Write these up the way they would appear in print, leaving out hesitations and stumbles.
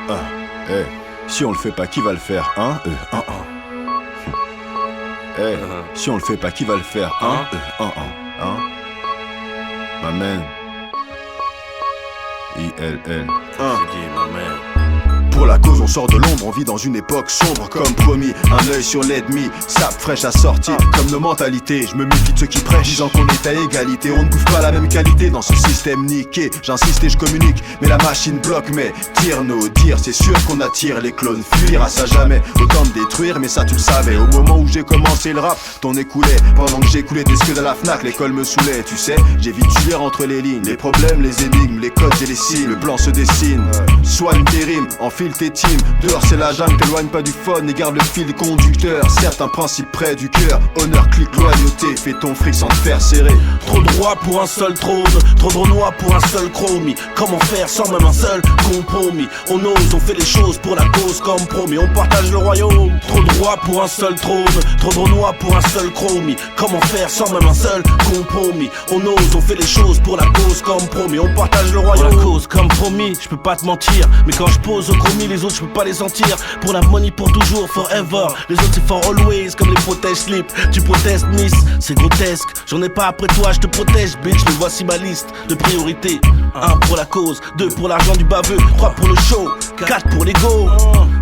Ah, si on le fait pas, qui va le faire, hein? Si on le fait pas, qui va le faire, hein? Ma man. ILL. Pour la cause on sort de l'ombre, on vit dans une époque sombre comme promis. Un œil sur l'ennemi, sape fraîche assortie. Comme nos mentalités, je me méfie de ceux qui prêchent disant qu'on est à égalité. On ne bouffe pas la même qualité dans ce système niqué. J'insiste et je communique, mais la machine bloque. Mais tire nos dires, c'est sûr qu'on attire les clones. Fuir à ça jamais, autant me détruire, mais ça tu le savais. Au moment où j'ai commencé le rap, ton nez coulait. Pendant que j'écoulais des scuds à la Fnac, l'école me saoulait. Tu sais, j'ai vite su lire entre les lignes les problèmes, les énigmes, les codes et les signes. Le plan se dessine, soigne tes rimes, enfile tes teams. Dehors c'est la jungle, t'éloigne pas du fun et garde le fil conducteur. Certes un principe près du cœur, honneur, clic, loyauté. Fais ton fric sans te faire serrer. Trop de rois pour un seul trône, trop de renois pour un seul chromie. Comment faire sans même un seul compromis? On ose, on fait les choses pour la cause comme promis. On partage le royaume. Trop de rois pour un seul trône, trop de renois pour un seul chromie. Comment faire sans même un seul compromis? On ose, on fait les choses pour la cause comme promis. On partage le royaume. Pour la cause comme promis, je peux pas te mentir. Mais quand je pose au chromie, les autres je peux pas les sentir. Pour la money pour toujours, forever. Les autres c'est for always, comme les protèges slip. Tu protestes miss, c'est grotesque. J'en ai pas après toi, je te protège bitch. Mais voici ma liste de priorités. 1 pour la cause, 2 pour l'argent du baveux, 3 pour le show, 4 pour l'ego.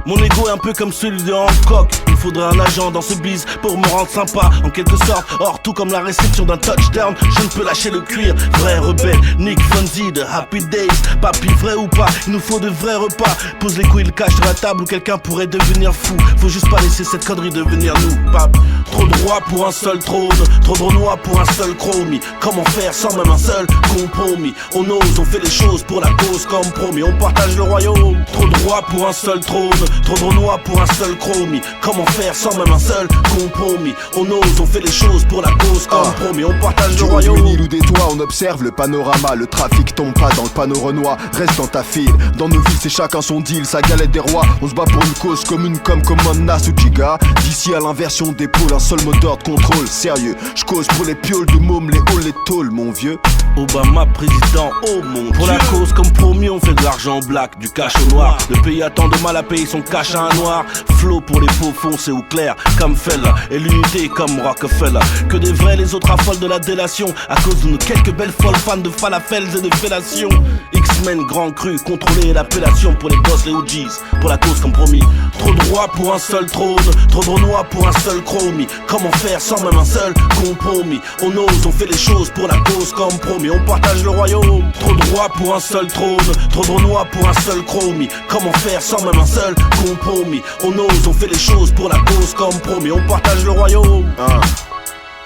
Mon ego est un peu comme celui de Hancock. Il faudrait un agent dans ce biz pour me rendre sympa en quelque sorte. Or tout comme la réception d'un touchdown, je ne peux lâcher le cuir. Vrai rebelle, Nick Fonzie de Happy Days. Papy vrai ou pas, il nous faut de vrais repas. Pose les couilles, le cache sur la table où quelqu'un pourrait devenir fou. Faut juste pas laisser cette connerie devenir nous, pape. Trop de rois pour un seul trône, trop de renois pour un seul chromie. Comment faire sans même un seul compromis? On ose, on fait les choses pour la cause comme promis. On partage le royaume. Trop de rois pour un seul trône, trop de renois pour un seul chromie. Comment faire sans même un seul compromis? On ose, on fait les choses pour la cause comme promis. On partage le royaume. D'une île ou des toits, on observe le panorama. Le trafic tombe pas dans le panneau renois, reste dans ta file. Dans nos villes c'est chacun son deal, sa galette des rois. On se bat pour une cause commune comme Commanda Sujiga. D'ici à l'inversion des pôles, un seul mot d'ordre, contrôle. Sérieux, je cause pour les pioles de mômes, les halls, les tôles, mon vieux. Obama président, oh mon Dieu. Pour la cause comme promis, on fait de l'argent black, du cash au noir. Le pays a tant de mal à payer son cash à un noir. Flow pour les faux foncés ou clairs, comme Fella. Et l'unité comme Rockefeller. Que des vrais, les autres affolent de la délation. À cause de nos quelques belles folles fans de falafels et de fellation. X-Men grand cru, contrôler l'appellation pour les boss, les OGs. Pour la cause comme promis. Trop de rois pour un seul trône, trop de renois pour un seul chromie. Comment faire sans même un seul compromis? On ose, on fait les choses pour la cause comme promis. On partage le royaume. Trop de rois pour un seul trône, trop de renois pour un seul chromie. Comment faire sans même un seul compromis? On ose, on fait les choses pour la cause comme promis. On partage le royaume.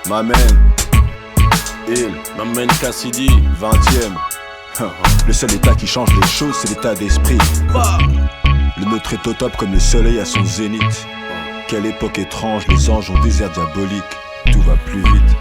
Ma man, Ma man Cassidy, 20ème. Le seul état qui change les choses, c'est l'état d'esprit. Le nôtre est au top comme le soleil à son zénith. Quelle époque étrange, les anges ont désert diabolique. Tout va plus vite.